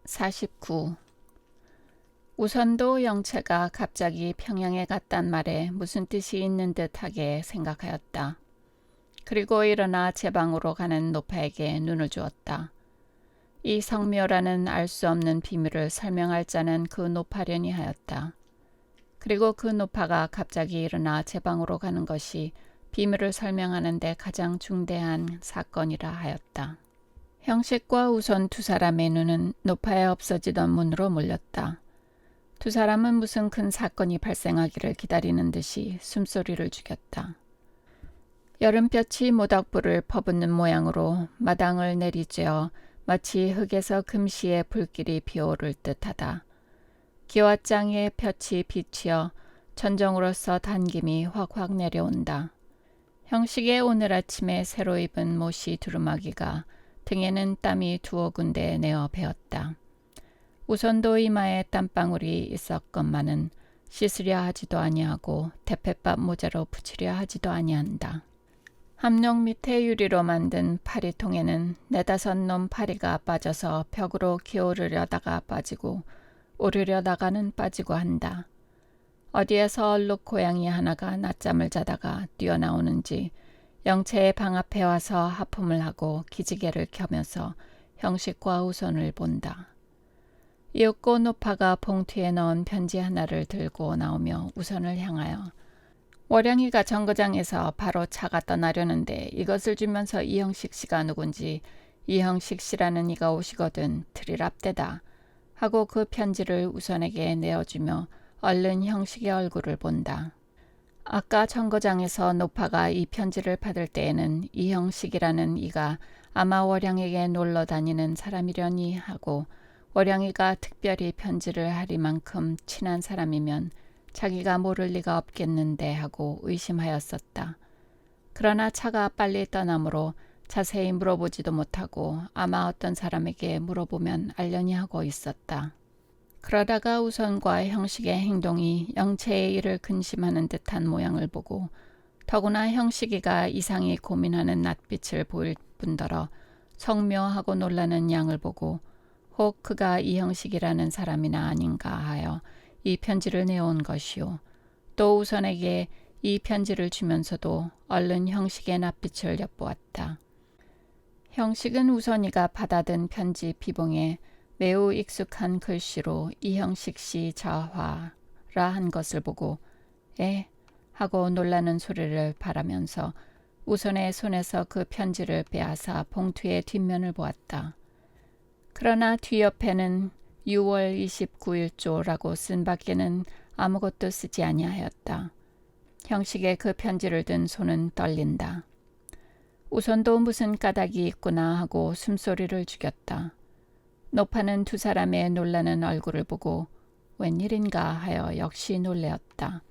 49. 우선도 영채가 갑자기 평양에 갔단 말에 무슨 뜻이 있는 듯하게 생각하였다. 그리고 일어나 제 방으로 가는 노파에게 눈을 주었다. 이 성묘라는 알 수 없는 비밀을 설명할 자는 그 노파려니 하였다. 그리고 그 노파가 갑자기 일어나 제 방으로 가는 것이 비밀을 설명하는 데 가장 중대한 사건이라 하였다. 형식과 우선 두 사람의 눈은 노파에 없어지던 문으로 몰렸다. 두 사람은 무슨 큰 사건이 발생하기를 기다리는 듯이 숨소리를 죽였다. 여름볕이 모닥불을 퍼붓는 모양으로 마당을 내리쬐어 마치 흙에서 금시에 불길이 피어오를 듯하다. 기와장의 볕이 비치어 천정으로서 단김이 확확 내려온다. 형식의 오늘 아침에 새로 입은 못이 두루마기가 등에는 땀이 두어 군데 내어 배었다. 우선도 이마에 땀방울이 있었건만은 씻으려 하지도 아니하고 대패밥 모자로 붙이려 하지도 아니한다. 함룡 밑에 유리로 만든 파리통에는 네다섯 놈 파리가 빠져서 벽으로 기어오르려다가 빠지고 오르려다가는 빠지고 한다. 어디에서 얼룩 고양이 하나가 낮잠을 자다가 뛰어나오는지 영채의 방 앞에 와서 하품을 하고 기지개를 켜면서 형식과 우선을 본다. 이윽고 노파가 봉투에 넣은 편지 하나를 들고 나오며 우선을 향하여 월양이가 정거장에서 바로 차가 떠나려는데 이것을 주면서 이형식 씨가 누군지 이형식 씨라는 이가 오시거든 들이랍대다 하고 그 편지를 우선에게 내어주며 얼른 형식의 얼굴을 본다. 아까 정거장에서 노파가 이 편지를 받을 때에는 이형식이라는 이가 아마 월양에게 놀러 다니는 사람이려니 하고 월양이가 특별히 편지를 하리만큼 친한 사람이면 자기가 모를 리가 없겠는데 하고 의심하였었다. 그러나 차가 빨리 떠나므로 자세히 물어보지도 못하고 아마 어떤 사람에게 물어보면 알려니 하고 있었다. 그러다가 우선과 형식의 행동이 영채의 일을 근심하는 듯한 모양을 보고 더구나 형식이가 이상히 고민하는 낯빛을 보일 뿐더러 성묘하고 놀라는 양을 보고 혹 그가 이형식이라는 사람이나 아닌가 하여 이 편지를 내온 것이요. 또 우선에게 이 편지를 주면서도 얼른 형식의 낯빛을 엿보았다. 형식은 우선이가 받아든 편지 비봉에 매우 익숙한 글씨로 이형식 씨 자화라 한 것을 보고 에? 하고 놀라는 소리를 바라면서 우선의 손에서 그 편지를 빼앗아 봉투의 뒷면을 보았다. 그러나 뒤옆에는 6월 29일조라고 쓴 밖에는 아무것도 쓰지 아니하였다. 형식의 그 편지를 든 손은 떨린다. 우선도 무슨 까닭이 있구나 하고 숨소리를 죽였다. 노파는 두 사람의 놀라는 얼굴을 보고 웬일인가 하여 역시 놀래었다.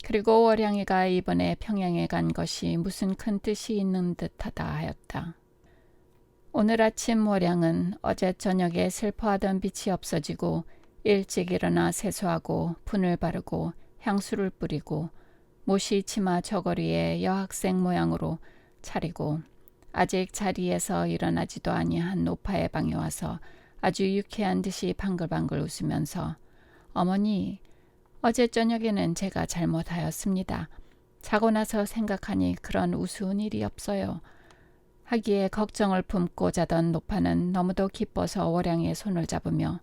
그리고 월양이가 이번에 평양에 간 것이 무슨 큰 뜻이 있는 듯하다 하였다. 오늘 아침 월양은 어제 저녁에 슬퍼하던 빛이 없어지고 일찍 일어나 세수하고 분을 바르고 향수를 뿌리고 못이 치마 저고리에 여학생 모양으로 차리고 아직 자리에서 일어나지도 아니한 노파의 방에 와서 아주 유쾌한 듯이 방글방글 웃으면서 어머니, 어제 저녁에는 제가 잘못하였습니다. 자고 나서 생각하니 그런 우스운 일이 없어요. 하기에 걱정을 품고 자던 노파는 너무도 기뻐서 월양의 손을 잡으며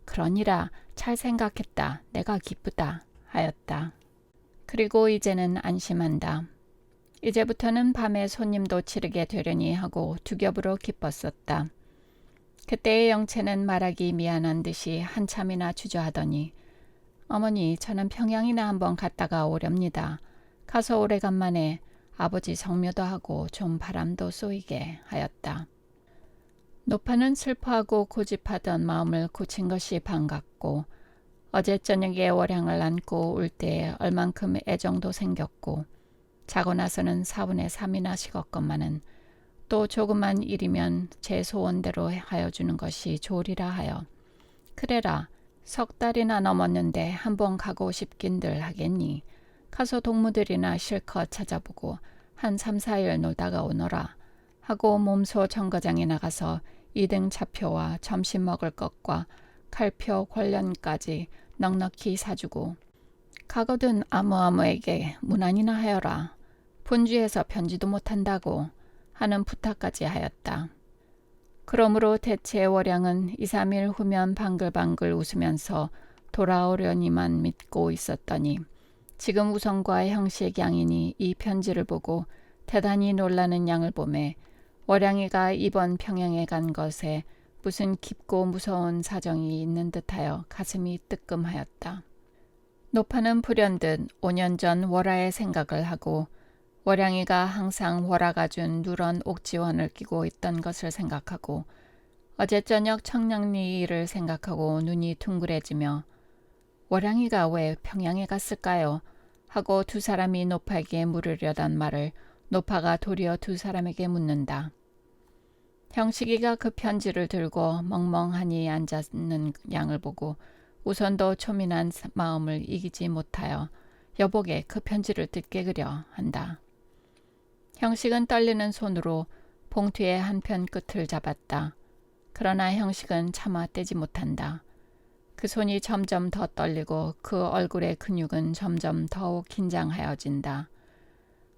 그러니라 잘 생각했다. 내가 기쁘다 하였다. 그리고 이제는 안심한다. 이제부터는 밤에 손님도 치르게 되려니 하고 두 겹으로 기뻤었다. 그때의 영채는 말하기 미안한 듯이 한참이나 주저하더니 어머니 저는 평양이나 한번 갔다가 오렵니다. 가서 오래간만에 아버지 성묘도 하고 좀 바람도 쏘이게 하였다. 노파는 슬퍼하고 고집하던 마음을 고친 것이 반갑고 어제 저녁에 월양을 안고 올 때에 얼만큼 애정도 생겼고 자고 나서는 4분의 3이나 식었건만은 또 조그만 일이면 제 소원대로 하여 주는 것이 좋으리라 하여 그래라 석 달이나 넘었는데 한번 가고 싶긴들 하겠니. 가서 동무들이나 실컷 찾아보고 한 3, 4일 놀다가 오너라 하고 몸소 정거장에 나가서 2등 차표와 점심 먹을 것과 칼표 관련까지 넉넉히 사주고 가거든 아무에게 문안이나 하여라. 분주해서 편지도 못한다고 하는 부탁까지 하였다. 그러므로 대체 월양은 2, 3일 후면 방글방글 웃으면서 돌아오려니만 믿고 있었더니 지금 우성과 형식 양인이 이 편지를 보고 대단히 놀라는 양을 보매 월양이가 이번 평양에 간 것에 무슨 깊고 무서운 사정이 있는 듯하여 가슴이 뜨끔하였다. 노파는 불현듯 5년 전 월화의 생각을 하고 월양이가 항상 월화가 준 누런 옥지원을 끼고 있던 것을 생각하고 어제 저녁 청량리를 생각하고 눈이 둥그레지며 월양이가 왜 평양에 갔을까요? 하고 두 사람이 노파에게 물으려던 말을 노파가 도리어 두 사람에게 묻는다. 형식이가 그 편지를 들고 멍멍하니 앉았는 양을 보고 우선도 초민한 마음을 이기지 못하여 여보게 그 편지를 뜯게 그려 한다. 형식은 떨리는 손으로 봉투의 한편 끝을 잡았다. 그러나 형식은 차마 떼지 못한다. 그 손이 점점 더 떨리고 그 얼굴의 근육은 점점 더욱 긴장하여진다.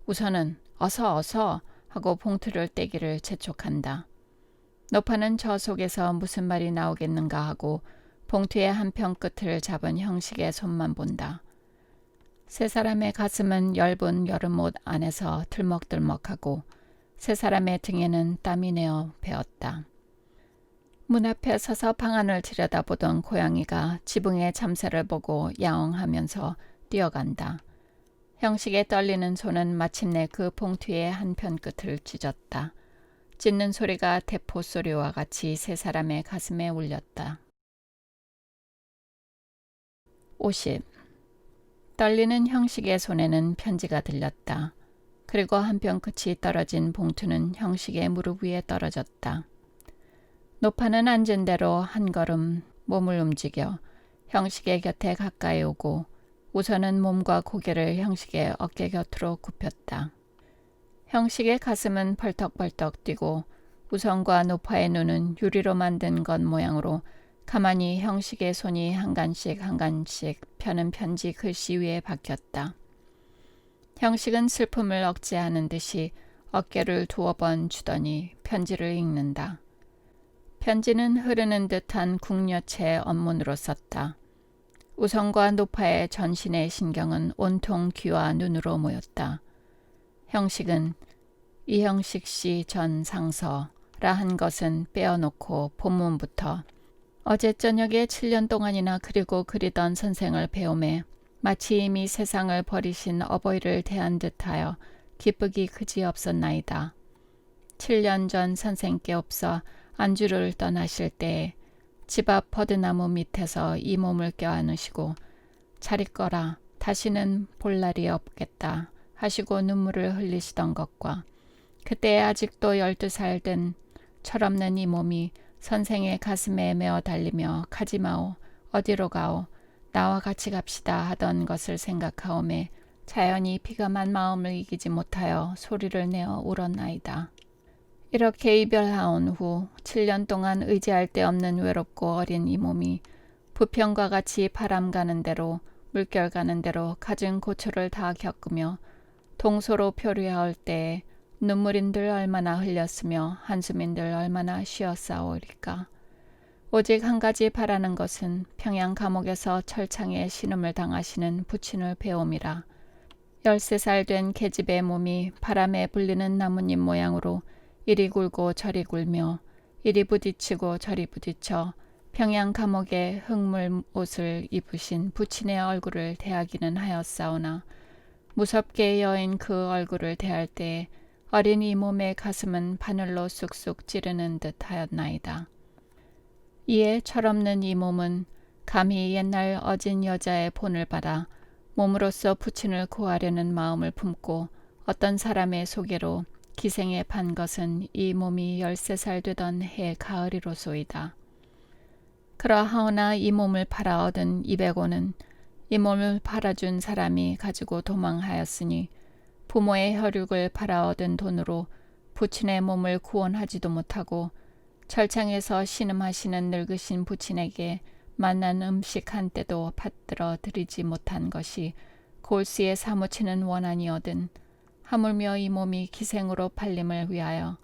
우선은 어서 하고 봉투를 떼기를 재촉한다. 노파는 저 속에서 무슨 말이 나오겠는가 하고 봉투의 한편 끝을 잡은 형식의 손만 본다. 세 사람의 가슴은 엷은 여름옷 안에서 들먹들먹하고 세 사람의 등에는 땀이 내어 배었다. 문 앞에 서서 방안을 들여다보던 고양이가 지붕의 참새를 보고 야옹하면서 뛰어간다. 형식의 떨리는 손은 마침내 그 봉투의 한편 끝을 찢었다. 찢는 소리가 대포 소리와 같이 세 사람의 가슴에 울렸다. 50. 떨리는 형식의 손에는 편지가 들렸다. 그리고 한편 끝이 떨어진 봉투는 형식의 무릎 위에 떨어졌다. 노파는 앉은 대로 한 걸음 몸을 움직여 형식의 곁에 가까이 오고 우선은 몸과 고개를 형식의 어깨 곁으로 굽혔다. 형식의 가슴은 벌떡벌떡 뛰고 우선과 노파의 눈은 유리로 만든 것 모양으로 가만히 형식의 손이 한 간씩 펴는 편지 글씨 위에 박혔다. 형식은 슬픔을 억제하는 듯이 어깨를 두어 번 주더니 편지를 읽는다. 편지는 흐르는 듯한 국녀체 언문으로 썼다. 우성과 노파의 전신의 신경은 온통 귀와 눈으로 모였다. 형식은 이형식 씨 전 상서라 한 것은 빼어놓고 본문부터 어제 저녁에 7년 동안이나 그리고 그리던 선생을 배움에 마치 이미 세상을 버리신 어버이를 대한 듯하여 기쁘기 그지없었나이다. 7년 전 선생께 없어 안주를 떠나실 때에 집 앞 버드나무 밑에서 이 몸을 껴안으시고 잘 있거라 다시는 볼 날이 없겠다 하시고 눈물을 흘리시던 것과 그때 아직도 12살 된 철없는 이 몸이 선생의 가슴에 메어 달리며 가지마오 어디로 가오 나와 같이 갑시다 하던 것을 생각하오매 자연히 비감한 마음을 이기지 못하여 소리를 내어 울었나이다. 이렇게 이별하온 후 7년 동안 의지할 데 없는 외롭고 어린 이 몸이 부평과 같이 바람 가는 대로 물결 가는 대로 갖은 고초를 다 겪으며 동서로 표류할 때에 눈물인들 얼마나 흘렸으며 한숨인들 얼마나 쉬었사오리까. 오직 한 가지 바라는 것은 평양 감옥에서 철창에 신음을 당하시는 부친을 배움이라. 13살 된 계집의 몸이 바람에 불리는 나뭇잎 모양으로 이리 굴고 저리 굴며 이리 부딪히고 저리 부딪혀 평양 감옥의 흙물 옷을 입으신 부친의 얼굴을 대하기는 하였사오나 무섭게 여인 그 얼굴을 대할 때에 어린 이 몸의 가슴은 바늘로 쑥쑥 찌르는 듯 하였나이다. 이에 철없는 이 몸은 감히 옛날 어진 여자의 본을 받아 몸으로써 부친을 구하려는 마음을 품고 어떤 사람의 소개로 기생에 판 것은 이 몸이 13살 되던 해 가을이로소이다. 그러하오나 이 몸을 팔아 얻은 200원은 이 몸을 팔아준 사람이 가지고 도망하였으니 부모의 혈육을 팔아 얻은 돈으로 부친의 몸을 구원하지도 못하고 철창에서 신음하시는 늙으신 부친에게 맛난 음식 한 때도 받들어 드리지 못한 것이 골스에 사무치는 원한이거든. 하물며 이 몸이 기생으로 팔림을 위하여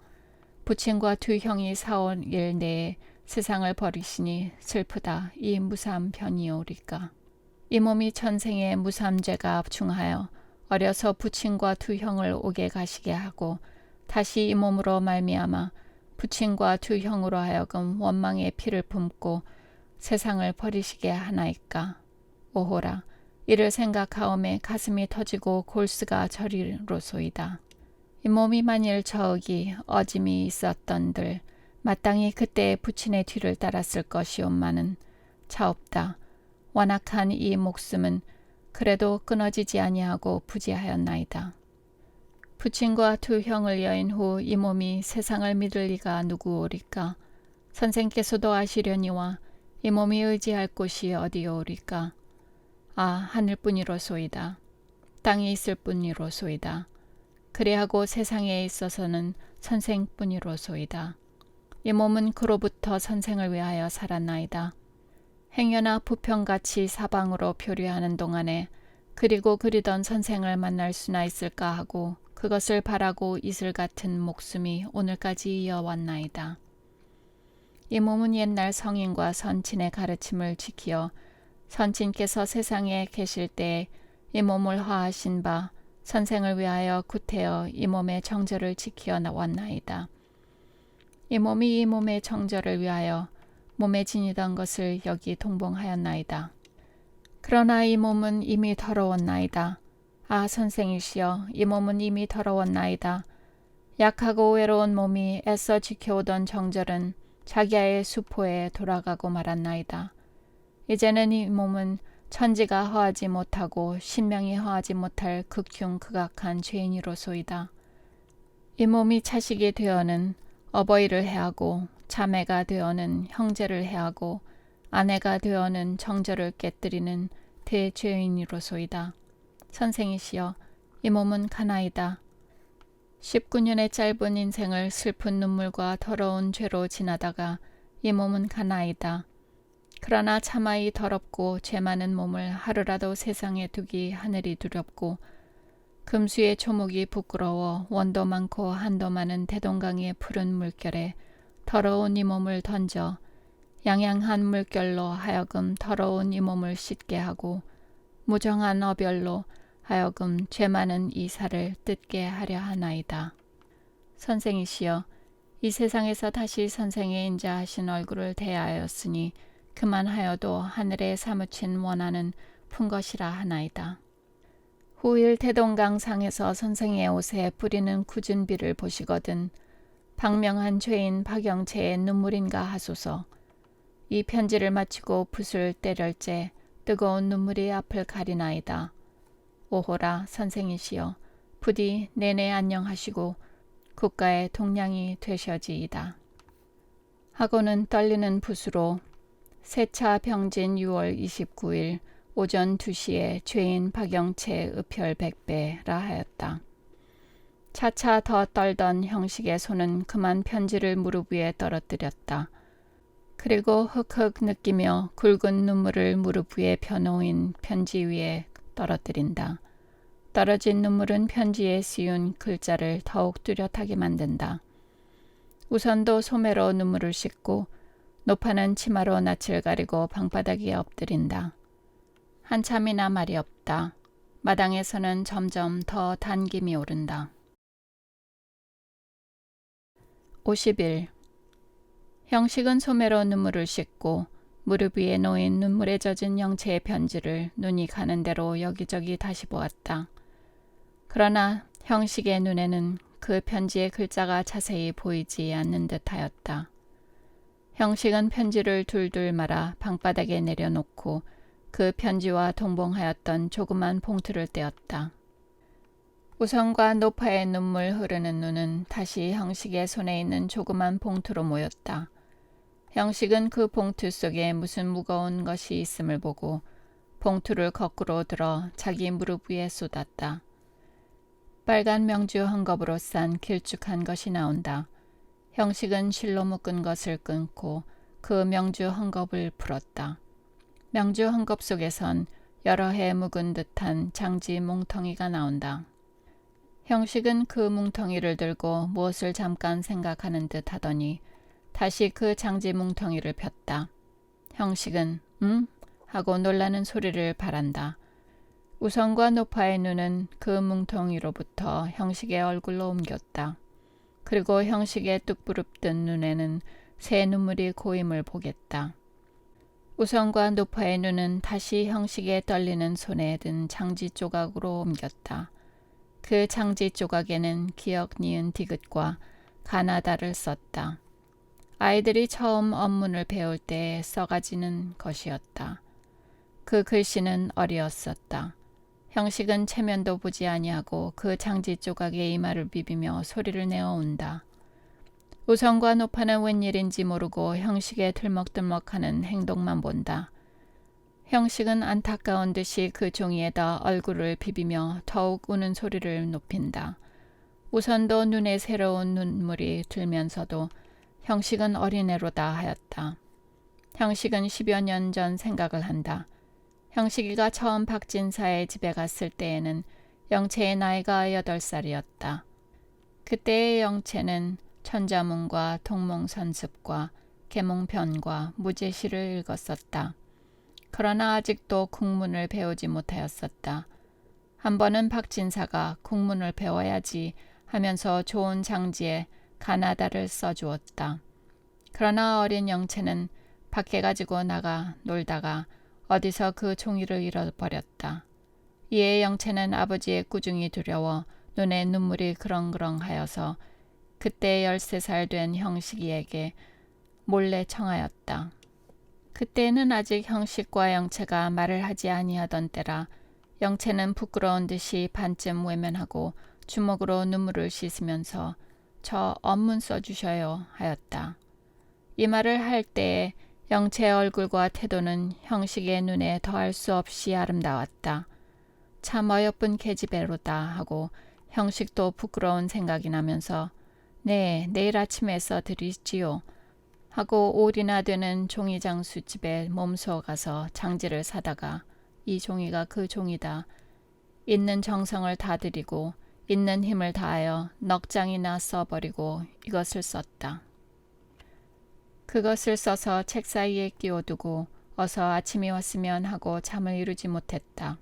부친과 두 형이 사온 일 내에 세상을 버리시니 슬프다. 이 무삼 편이오리까. 이 몸이 전생에 무삼죄가 중하여 어려서 부친과 두 형을 오게 가시게 하고 다시 이 몸으로 말미암아 부친과 두 형으로 하여금 원망의 피를 품고 세상을 버리시게 하나이까. 오호라. 이를 생각하오매 가슴이 터지고 골수가 저리로소이다. 이 몸이 만일 저기 어짐이 있었던들 마땅히 그때 부친의 뒤를 따랐을 것이옵마는 차없다. 완악한 이 목숨은 그래도 끊어지지 아니하고 부지하였나이다. 부친과 두 형을 여인 후 이 몸이 세상을 믿을 리가 누구오리까. 선생께서도 아시려니와 이 몸이 의지할 곳이 어디오리까. 아, 하늘뿐이로소이다. 땅에 있을 뿐이로소이다. 그리하고 세상에 있어서는 선생뿐이로소이다. 이 몸은 그로부터 선생을 위하여 살았나이다. 행여나 부평같이 사방으로 표류하는 동안에 그리고 그리던 선생을 만날 수나 있을까 하고 그것을 바라고 이슬 같은 목숨이 오늘까지 이어왔나이다. 이 몸은 옛날 성인과 선친의 가르침을 지키어 선친께서 세상에 계실 때에 이 몸을 화하신 바 선생을 위하여 구태여 이 몸의 정절을 지키어 왔나이다. 이 몸이 이 몸의 정절을 위하여 몸에 지니던 것을 여기 동봉하였나이다. 그러나 이 몸은 이미 더러웠나이다. 아, 선생이시여, 이 몸은 이미 더러웠나이다. 약하고 외로운 몸이 애써 지켜오던 정절은 자기야의 수포에 돌아가고 말았나이다. 이제는 이 몸은 천지가 허하지 못하고 신명이 허하지 못할 극흉 극악한 죄인이로소이다. 이 몸이 차식이 되어는 어버이를 해하고 자매가 되어는 형제를 해하고 아내가 되어는 정절을 깨뜨리는 대죄인이로소이다. 선생이시여, 이 몸은 가나이다. 19년의 짧은 인생을 슬픈 눈물과 더러운 죄로 지나다가 이 몸은 가나이다. 그러나 차마 이 더럽고 죄 많은 몸을 하루라도 세상에 두기 하늘이 두렵고 금수의 초목이 부끄러워 원도 많고 한도 많은 대동강의 푸른 물결에 더러운 이 몸을 던져 양양한 물결로 하여금 더러운 이 몸을 씻게 하고 무정한 어별로 하여금 죄 많은 이 살을 뜯게 하려 하나이다. 선생이시여, 이 세상에서 다시 선생의 인자하신 얼굴을 대하였으니 그만하여도 하늘에 사무친 원한은 푼 것이라 하나이다. 후일 대동강상에서 선생의 옷에 뿌리는 굳은 비를 보시거든 박명한 죄인 박영채의 눈물인가 하소서. 이 편지를 마치고 붓을 때릴째 뜨거운 눈물이 앞을 가리나이다. 오호라, 선생이시여, 부디 내내 안녕하시고 국가의 동량이 되셔지이다. 하고는 떨리는 붓으로 세차 병진 6월 29일 오전 2시에 죄인 박영채 읍혈 100배라 하였다. 차차 더 떨던 형식의 손은 그만 편지를 무릎 위에 떨어뜨렸다. 그리고 흑흑 느끼며 굵은 눈물을 무릎 위에 펴놓인 편지 위에 떨어뜨린다. 떨어진 눈물은 편지에 씌운 글자를 더욱 뚜렷하게 만든다. 우선도 소매로 눈물을 씻고 노파는 치마로 낯을 가리고 방바닥에 엎드린다. 한참이나 말이 없다. 마당에서는 점점 더 단김이 오른다. 50일. 형식은 소매로 눈물을 씻고 무릎 위에 놓인 눈물에 젖은 영채의 편지를 눈이 가는 대로 여기저기 다시 보았다. 그러나 형식의 눈에는 그 편지의 글자가 자세히 보이지 않는 듯하였다. 형식은 편지를 둘둘 말아 방바닥에 내려놓고 그 편지와 동봉하였던 조그만 봉투를 떼었다. 우선과 노파의 눈물 흐르는 눈은 다시 형식의 손에 있는 조그만 봉투로 모였다. 형식은 그 봉투 속에 무슨 무거운 것이 있음을 보고 봉투를 거꾸로 들어 자기 무릎 위에 쏟았다. 빨간 명주 헝겊으로 싼 길쭉한 것이 나온다. 형식은 실로 묶은 것을 끊고 그 명주 헝겊을 풀었다. 명주 헝겊 속에선 여러 해 묵은 듯한 장지 뭉텅이가 나온다. 형식은 그 뭉텅이를 들고 무엇을 잠깐 생각하는 듯 하더니 다시 그 장지 뭉텅이를 폈다. 형식은 응? 하고 놀라는 소리를 바란다. 우성과 노파의 눈은 그 뭉텅이로부터 형식의 얼굴로 옮겼다. 그리고 형식의 뚝 부릅뜬 눈에는 새 눈물이 고임을 보겠다. 우성과 노파의 눈은 다시 형식의 떨리는 손에 든 장지 조각으로 옮겼다. 그 장지 조각에는 기억 니은 디귿과 가나다를 썼다. 아이들이 처음 언문을 배울 때 써가지는 것이었다. 그 글씨는 어리었었다. 형식은 체면도 보지 아니하고 그 장지 조각에 이마를 비비며 소리를 내어 운다. 우성과 노파는 웬일인지 모르고 형식의 들먹들먹하는 행동만 본다. 형식은 안타까운 듯이 그 종이에다 얼굴을 비비며 더욱 우는 소리를 높인다. 우선도 눈에 새로운 눈물이 들면서도 형식은 어린애로다 하였다. 형식은 10여 년 전 생각을 한다. 형식이가 처음 박진사의 집에 갔을 때에는 영채의 나이가 8살이었다. 그때의 영채는 천자문과 동몽선습과 계몽편과 무제시를 읽었었다. 그러나 아직도 국문을 배우지 못하였었다. 한 번은 박진사가 국문을 배워야지 하면서 좋은 장지에 가나다를 써주었다. 그러나 어린 영채는 밖에 가지고 나가 놀다가 어디서 그 종이를 잃어버렸다. 이에 영채는 아버지의 꾸중이 두려워 눈에 눈물이 그렁그렁하여서 그때 13살 된 형식이에게 몰래 청하였다. 그때는 아직 형식과 영채가 말을 하지 아니하던 때라 영채는 부끄러운 듯이 반쯤 외면하고 주먹으로 눈물을 씻으면서 저 언문 써주셔요 하였다. 이 말을 할 때에 영채의 얼굴과 태도는 형식의 눈에 더할 수 없이 아름다웠다. 참 어여쁜 계집애로다 하고 형식도 부끄러운 생각이 나면서 네, 내일 아침에 써드리지요 하고 올이나 되는 종이장수집에 몸소 가서 장지를 사다가 이 종이가 그 종이다. 있는 정성을 다 들이고 있는 힘을 다하여 넉 장이나 써버리고 이것을 썼다. 그것을 써서 책 사이에 끼워두고 어서 아침이 왔으면 하고 잠을 이루지 못했다.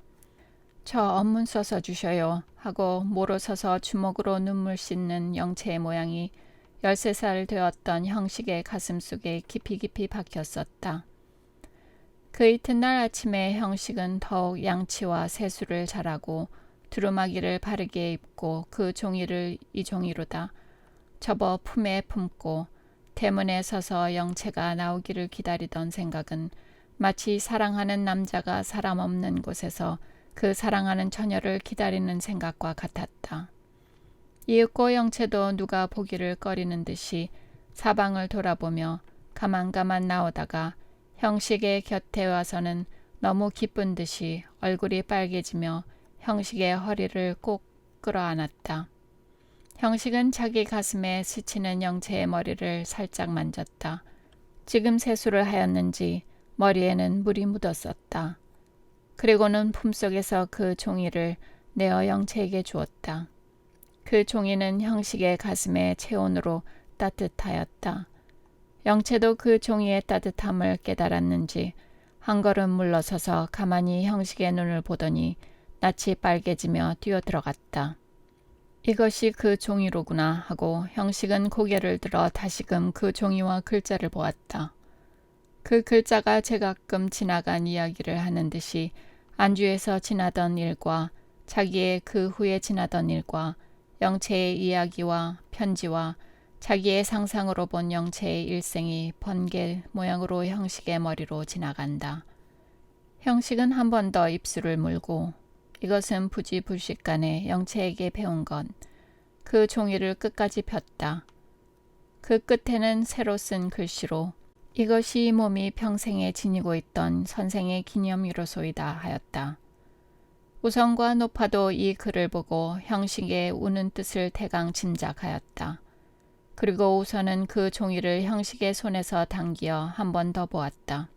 저 언문 써서 주셔요 하고 모로 서서 주먹으로 눈물 씻는 영채의 모양이 13살 되었던 형식의 가슴 속에 깊이 깊이 박혔었다. 그 이튿날 아침에 형식은 더욱 양치와 세수를 잘하고 두루마기를 바르게 입고 그 종이를 이 종이로다 접어 품에 품고 대문에 서서 영채가 나오기를 기다리던 생각은 마치 사랑하는 남자가 사람 없는 곳에서 그 사랑하는 처녀를 기다리는 생각과 같았다. 이윽고 영채도 누가 보기를 꺼리는 듯이 사방을 돌아보며 가만가만 나오다가 형식의 곁에 와서는 너무 기쁜 듯이 얼굴이 빨개지며 형식의 허리를 꼭 끌어안았다. 형식은 자기 가슴에 스치는 영채의 머리를 살짝 만졌다. 지금 세수를 하였는지 머리에는 물이 묻었었다. 그리고는 품속에서 그 종이를 내어 영채에게 주었다. 그 종이는 형식의 가슴의 체온으로 따뜻하였다. 영채도 그 종이의 따뜻함을 깨달았는지 한 걸음 물러서서 가만히 형식의 눈을 보더니 낯이 빨개지며 뛰어들어갔다. 이것이 그 종이로구나 하고 형식은 고개를 들어 다시금 그 종이와 글자를 보았다. 그 글자가 제가끔 지나간 이야기를 하는 듯이 안주에서 지나던 일과 자기의 그 후에 지나던 일과 영채의 이야기와 편지와 자기의 상상으로 본 영채의 일생이 번개 모양으로 형식의 머리로 지나간다. 형식은 한 번 더 입술을 물고 이것은 부지불식간에 영채에게 배운 것. 그 종이를 끝까지 폈다. 그 끝에는 새로 쓴 글씨로 이것이 몸이 평생에 지니고 있던 선생의 기념유로소이다 하였다. 우성과 노파도 이 글을 보고 형식의 우는 뜻을 대강 짐작하였다. 그리고 우선은 그 종이를 형식의 손에서 당기어 한 번 더 보았다.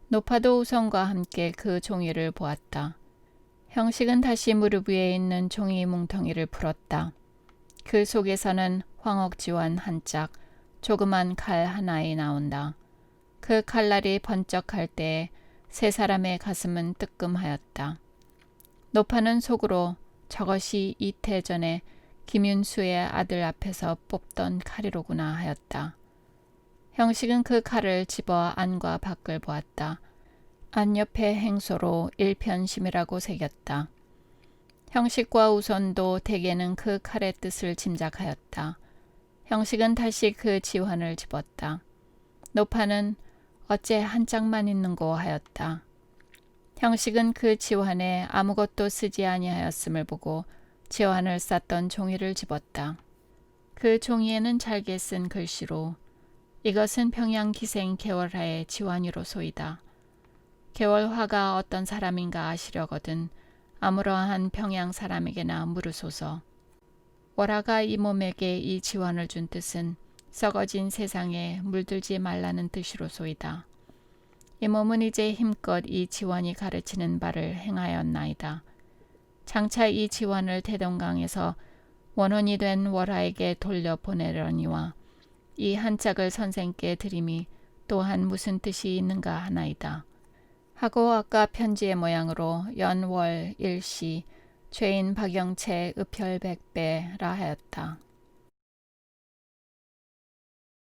노파도 우선과 함께 그 종이를 보았다. 형식은 다시 무릎 위에 있는 종이 뭉텅이를 풀었다. 그 속에서는 황옥지원 한 짝, 조그만 칼 하나에 나온다. 그 칼날이 번쩍할 때에 세 사람의 가슴은 뜨끔하였다. 노파는 속으로 저것이 이태 전에 김윤수의 아들 앞에서 뽑던 칼이로구나 하였다. 형식은 그 칼을 집어 안과 밖을 보았다. 안 옆에 행소로 일편심이라고 새겼다. 형식과 우선도 대개는 그 칼의 뜻을 짐작하였다. 형식은 다시 그 지환을 집었다. 노파는 어째 한 짝만 있는고 하였다. 형식은 그 지환에 아무것도 쓰지 아니하였음을 보고 지환을 쌌던 종이를 집었다. 그 종이에는 잘게 쓴 글씨로 이것은 평양 기생 개월하의 지환이로소이다. 개월화가 어떤 사람인가 아시려거든 아무러한 평양 사람에게나 물으소서. 월화가 이 몸에게 이 지환을 준 뜻은 썩어진 세상에 물들지 말라는 뜻이로소이다. 이 몸은 이제 힘껏 이 지환이 가르치는 바를 행하였나이다. 장차 이 지환을 대동강에서 원혼이 된 월화에게 돌려보내려니와 이 한 짝을 선생께 드림이 또한 무슨 뜻이 있는가 하나이다. 하고 아까 편지의 모양으로 연월 일시 죄인 박영채 읍혈백배라 하였다.